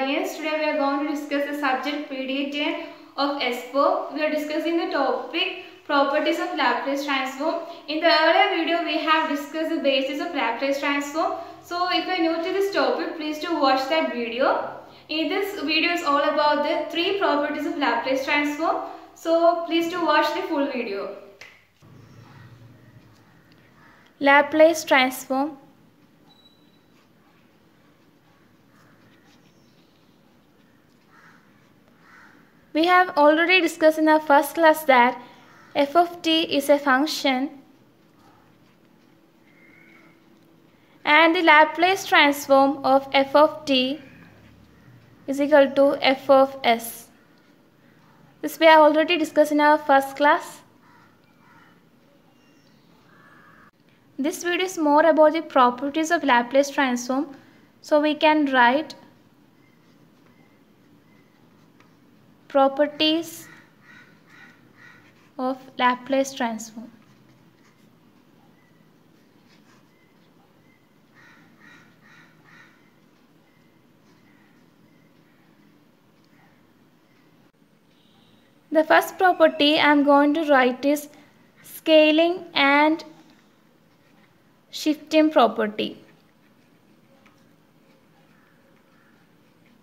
audience. Today we are going to discuss the subject PDT of S4. We are discussing the topic properties of Laplace transform. In the earlier video we have discussed the basis of Laplace transform. So if you are new to this topic, please do watch that video. In this video is all about the 3 properties of Laplace transform. So please do watch the full video. Laplace transform. We have already discussed in our first class that f of t is a function and the Laplace transform of f of t is equal to f of s. This we have already discussed in our first class. This video is more about the properties of Laplace transform, so we can write properties of Laplace transform. The first property I am going to write is scaling and shifting property.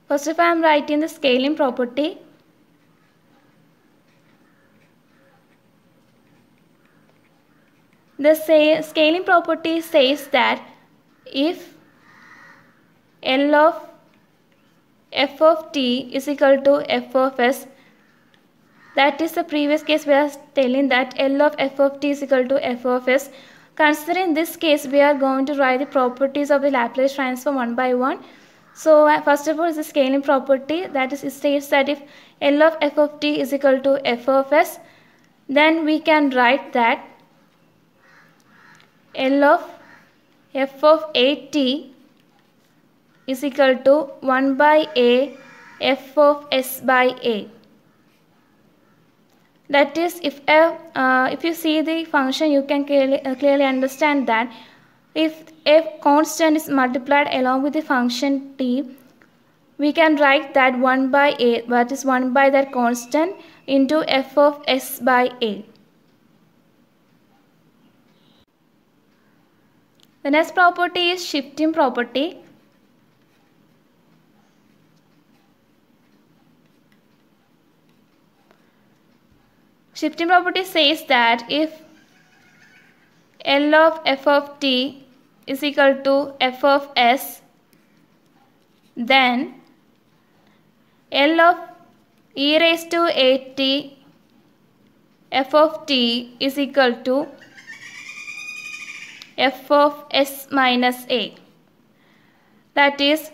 First of all, I am writing the scaling property. The scaling property says that if L of f of t is equal to f of s, that is the previous case we are telling that L of f of t is equal to f of s. Considering this case, we are going to write the properties of the Laplace transform one by one. So first of all is the scaling property, that is, it states that if L of f of t is equal to f of s, then we can write that L of f of t is equal to 1 by a f of s by a. That is, if you see the function, you can clearly understand that if a constant is multiplied along with the function t, we can write that 1 by a, that is 1 by that constant, into f of s by a. The next property is shifting property. Shifting property says that if L of f of t is equal to f of s, then L of e raised to at f of t is equal to f of s minus a. That is,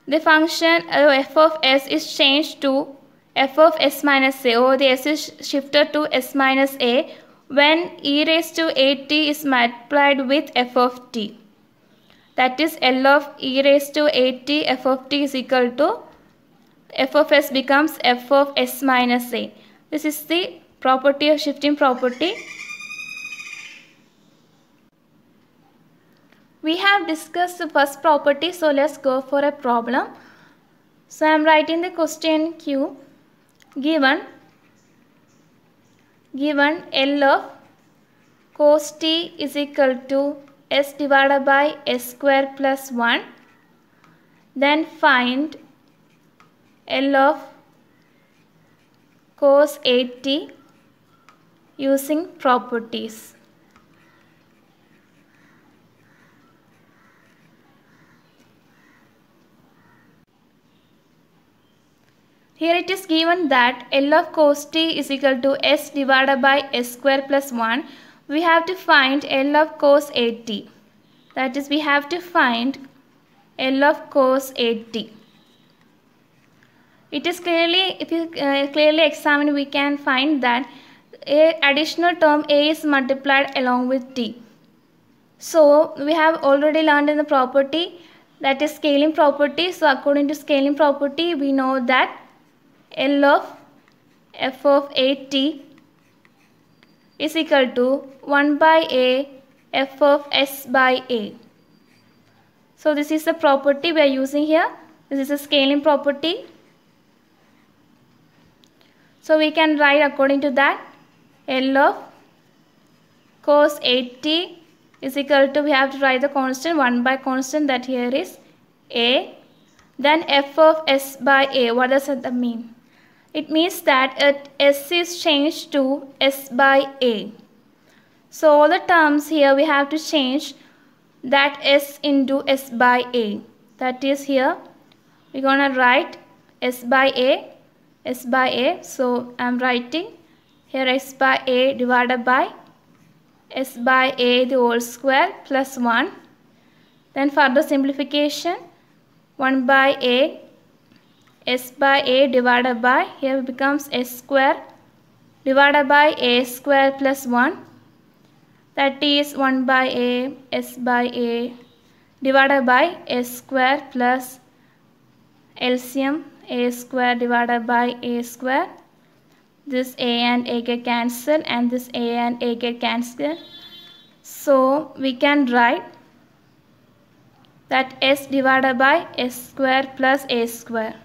the function f of s is changed to f of s minus a, or the s is shifted to s minus a when e raised to at is multiplied with f of t. That is, L of e raised to at f of t is equal to f of s becomes f of s minus a. This is the property of shifting property. We have discussed the first property, so let's go for a problem. So I am writing the question Q. Given L of cos t is equal to s divided by s square plus 1, then find L of cos at using properties. Here it is given that L of cos t is equal to s divided by s square plus 1. We have to find L of cos at. That is, we have to find L of cos at. It is clearly, if you clearly examine, we can find that a additional term a is multiplied along with t. So we have already learned in the property, that is scaling property. So according to scaling property, we know that L of f of at is equal to 1 by a f of s by a. So this is the property we are using here. This is a scaling property. So we can write according to that. L of cos 8t is equal to, we have to write the constant 1 by constant, that here is a. Then f of s by a. What does that mean? It means that s is changed to s by a. So all the terms here we have to change that s into s by a. That is, here we're gonna write s by a, s by a. So I'm writing here s by a divided by s by a the whole square plus 1. Then further simplification, 1 by a, s by a divided by, here becomes s square divided by a square plus 1. That is 1 by a, s by a divided by s square plus LCM a square divided by a square. This a and a get cancelled and this a and a get cancelled. So we can write that s divided by s square plus a square.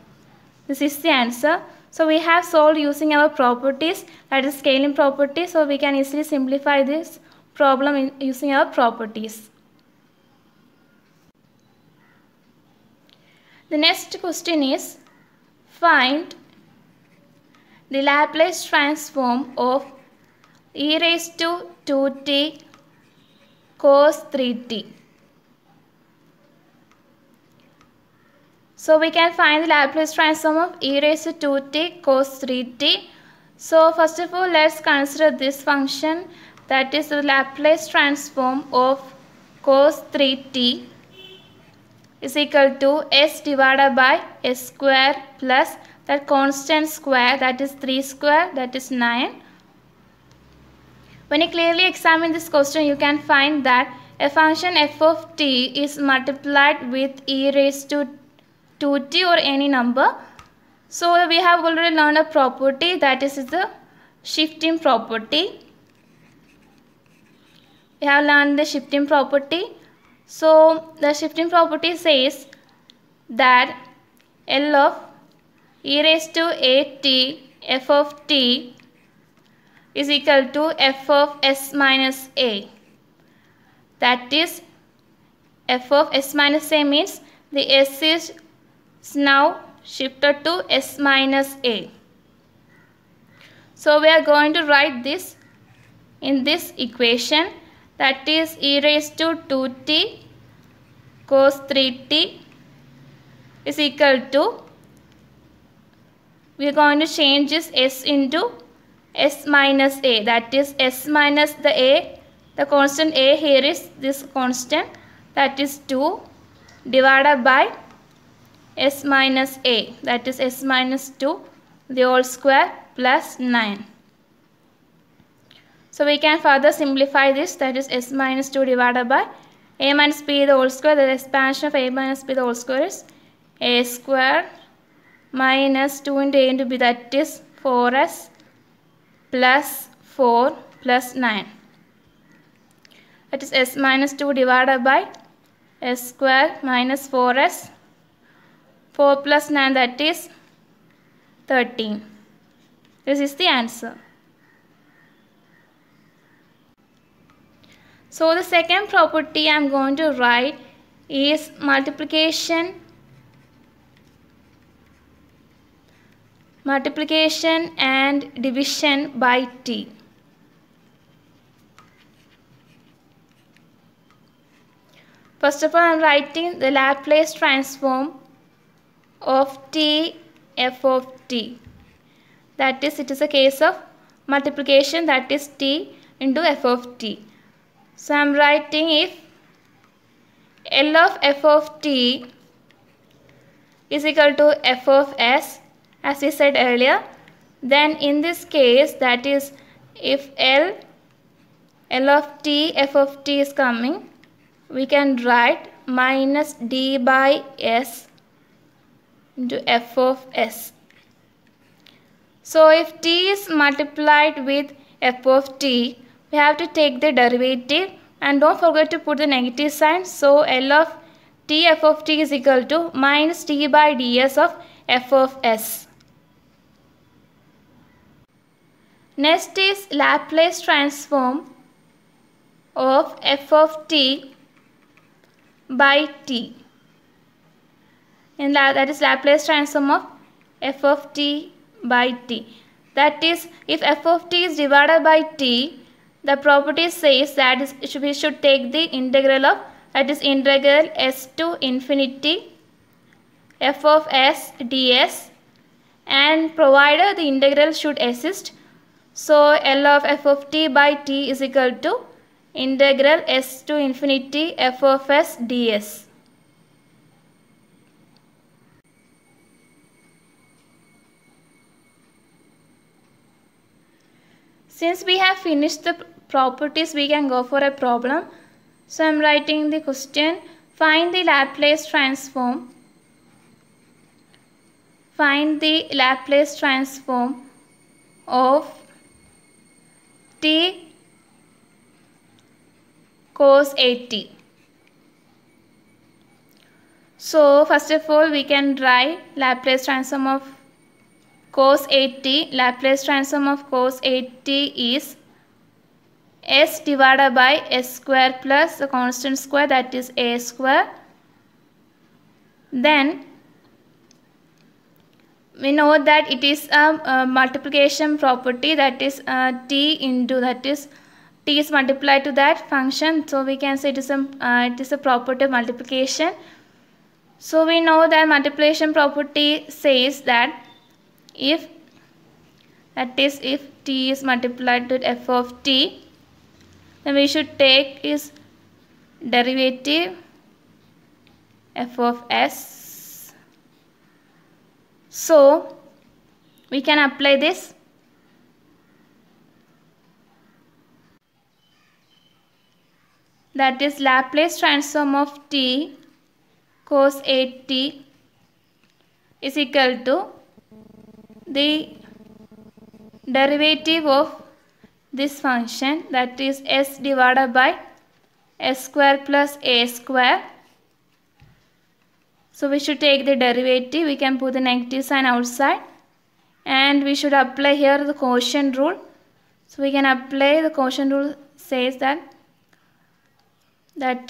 This is the answer. So we have solved using our properties, that is scaling property. So we can easily simplify this problem using our properties. The next question is, find the Laplace transform of e raised to 2t cos 3t. So we can find the Laplace transform of e raised to 2t cos 3t. So first of all, let's consider this function, that is the Laplace transform of cos 3t is equal to s divided by s square plus that constant square, that is 3 square, that is 9. When you clearly examine this question, you can find that a function f of t is multiplied with e raised to 2t or any number. So we have already learned a property, that is the shifting property. We have learned the shifting property. So the shifting property says that L of e raised to 8t f of t is equal to f of s minus a. That is, f of s minus a means the s is now shifted to s minus a. So we are going to write this in this equation, that is e raised to 2t cos 3t is equal to, we are going to change this s into s minus a, that is s minus the a, the constant a here is this constant, that is 2 divided by s minus a, that is s minus 2 the whole square plus 9. So we can further simplify this, that is s minus 2 divided by a minus b the whole square, the expansion of a minus b the whole square is a square minus 2 into a into b, that is 4s plus 4 plus 9. That is s minus 2 divided by s square minus 4s, 4 plus 9, that is 13. This is the answer. So the second property I am going to write is multiplication and division by t. First of all, I am writing the Laplace transform of t f of t. That is, it is a case of multiplication, that is t into f of t. So I am writing, if L of f of t is equal to f of s, as we said earlier, then in this case, that is, if L of t f of t is coming, we can write minus d by s into f of s. So if t is multiplied with f of t, we have to take the derivative and don't forget to put the negative sign. So L of t f of t is equal to minus t by ds of f of s. Next is Laplace transform of f of t by t. That is Laplace transform of f of t by t. That is, if f of t is divided by t, the property says that we should take the integral of, that is integral s to infinity f of s ds, and provided the integral should exist, so L of f of t by t is equal to integral s to infinity f of s ds. Since we have finished the properties, we can go for a problem. So I am writing the question. Find the Laplace transform. Find the Laplace transform of t cos 80. So first of all, we can write Laplace transform of cos 80. Laplace transform of cos 80 is s divided by s square plus the constant square, that is a square. Then we know that it is a multiplication property, that is t into, that is t is multiplied to that function, so we can say it is a property of multiplication. So we know that multiplication property says that if t is multiplied to f of t, then we should take its derivative f of s. So we can apply this. That is Laplace transform of t cos 80 is equal to the derivative of this function, that is s divided by s square plus a square. So we should take the derivative. We can put the negative sign outside, and we should apply here the quotient rule. So we can apply the quotient rule, says that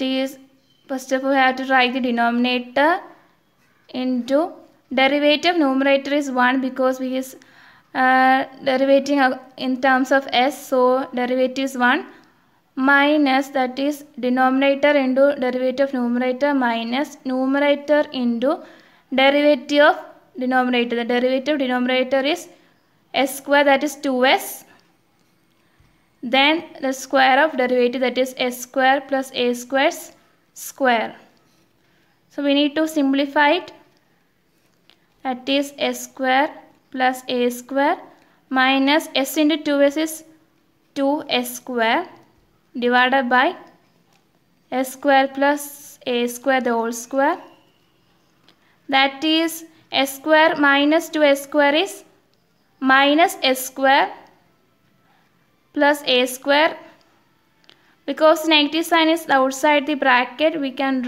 is, first of all we have to write the denominator into derivative. Numerator is 1 because we is derivating in terms of s, so derivative is 1, minus, that is denominator into derivative of numerator minus numerator into derivative of denominator. The derivative of denominator is s square, that is 2s. Then the square of derivative, that is s square plus a square's square. So we need to simplify it. That is s square plus a square minus s into 2s is 2s square divided by s square plus a square the whole square. That is s square minus 2s square is minus s square plus a square. Because negative sign is outside the bracket, we can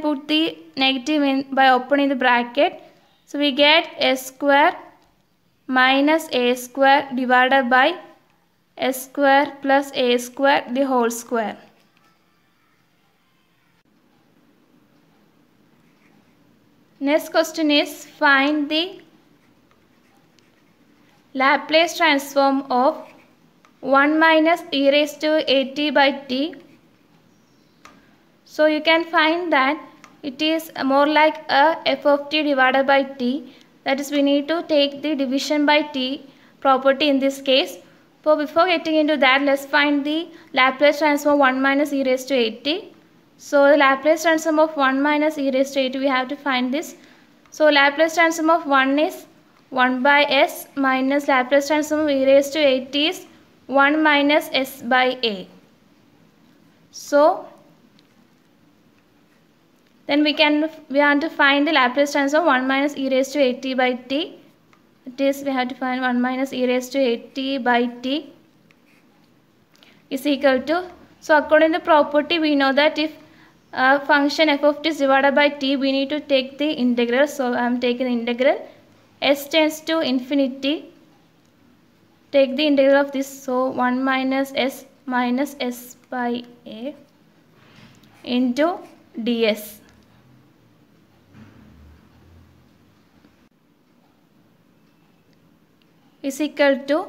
put the negative in by opening the bracket. So we get s square minus a square divided by s square plus a square the whole square. Next question is, find the Laplace transform of 1 minus e raised to at by t. So you can find that it is more like a f of t divided by t. That is, we need to take the division by t property in this case. So before getting into that, let's find the Laplace transform of 1 minus e raised to at. So the Laplace transform of 1 minus e raised to at, we have to find this. So Laplace transform of 1 is 1 by s minus Laplace transform of e raised to at is 1 minus s by a. So then we want to find the Laplace transform of 1 minus e raised to at by t. That is, we have to find 1 minus e raised to at by t is equal to, so according to the property we know that if function f of t is divided by t, we need to take the integral. So I am taking the integral. S tends to infinity. Take the integral of this. So 1 minus s by a into ds. Is equal to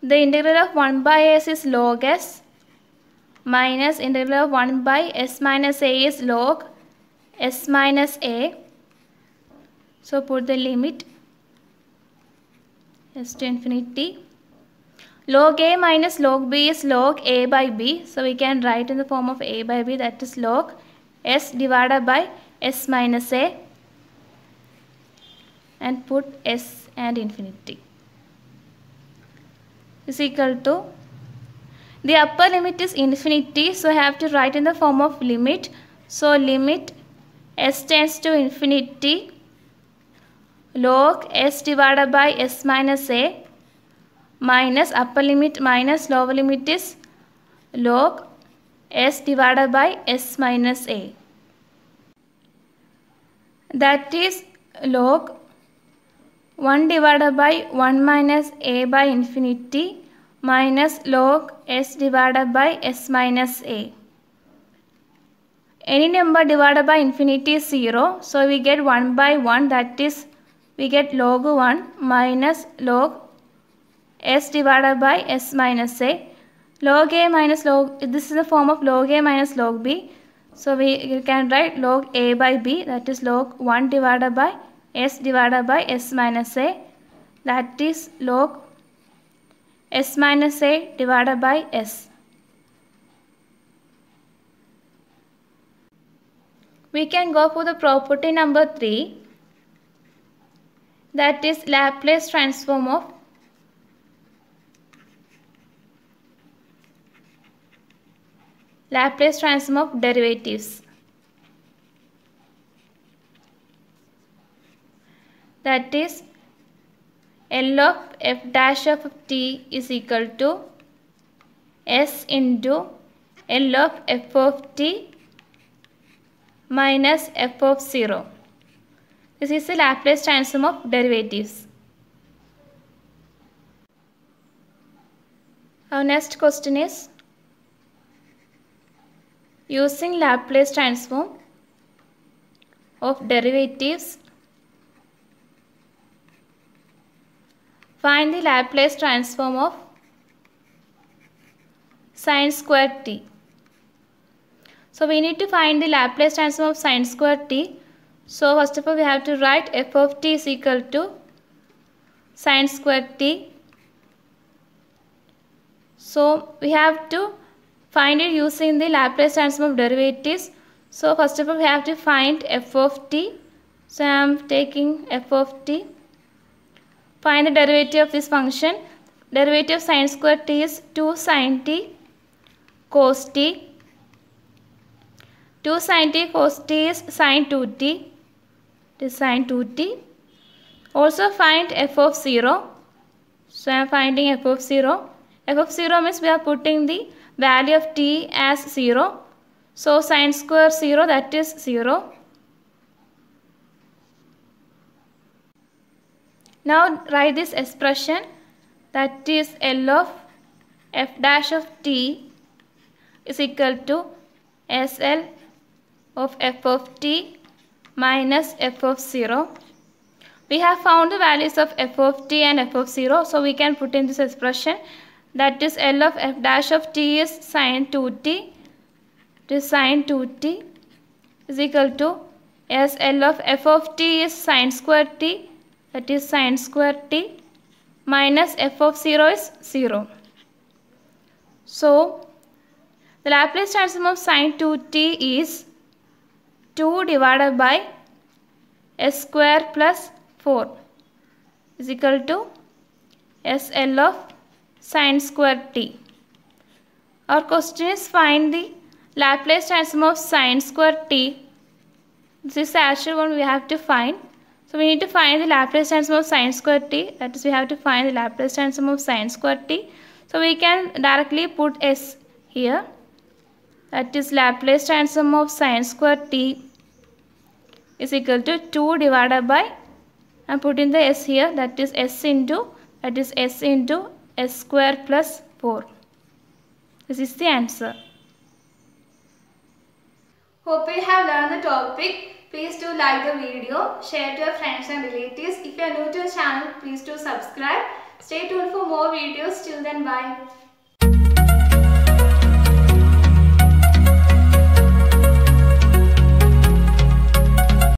the integral of 1 by s is log s minus integral of 1 by s minus a is log s minus a. So put the limit s to infinity. Log a minus log b is log a by b. So we can write in the form of a by b, that is log s divided by s minus a, and put s and infinity. Is equal to, the upper limit is infinity, so I have to write in the form of limit. So limit s tends to infinity log s divided by s minus a minus upper limit minus lower limit is log s divided by s minus a, that is log 1 divided by 1 minus a by infinity minus log s divided by s minus a. Any number divided by infinity is 0. So we get 1 by 1, that is we get log 1 minus log s divided by s minus a. Log a minus log, this is the form of log a minus log b. So we can write log a by b, that is log 1 divided by s divided by s minus a, that is log s minus a divided by s. We can go for the property number 3, that is Laplace transform of derivatives. That is L of f dash of t is equal to s into L of f of t minus f of 0. This is the Laplace transform of derivatives. Our next question is, using Laplace transform of derivatives, find the Laplace transform of sin square t. So we need to find the Laplace transform of sin square t. So first of all we have to write f of t is equal to sin square t. So we have to find it using the Laplace transform of derivatives. So first of all we have to find f of t. So I am taking f of t. Find the derivative of this function. Derivative of sin square t is 2 sin t cos t. 2 sin t cos t is sin 2t. It is sin 2t. Also find f of 0. So I am finding f of 0. F of 0 means we are putting the value of t as 0. So sin square 0, that is 0. Now write this expression, that is L of f dash of t is equal to SL of f of t minus f of 0. We have found the values of f of t and f of 0, so we can put in this expression, that is L of f dash of t is sin 2t. It is sin 2t is equal to SL of f of t is sin square t, that is sin square t, minus f of 0 is 0. So the Laplace transform of sin 2t is 2 divided by s square plus 4 is equal to SL of sin square t. Our question is find the Laplace transform of sin square t. This is the actual one we have to find. So we need to find the Laplace transform of sin square t. That is, we have to find the Laplace transform of sin square t. So we can directly put s here. that is Laplace transform of sin square t is equal to 2 divided by, I am putting the s here, that is s into s square plus 4. This is the answer. Hope you have learned the topic. Please do like the video, share to your friends and relatives. If you are new to the channel, please do subscribe. Stay tuned for more videos. Till then, bye.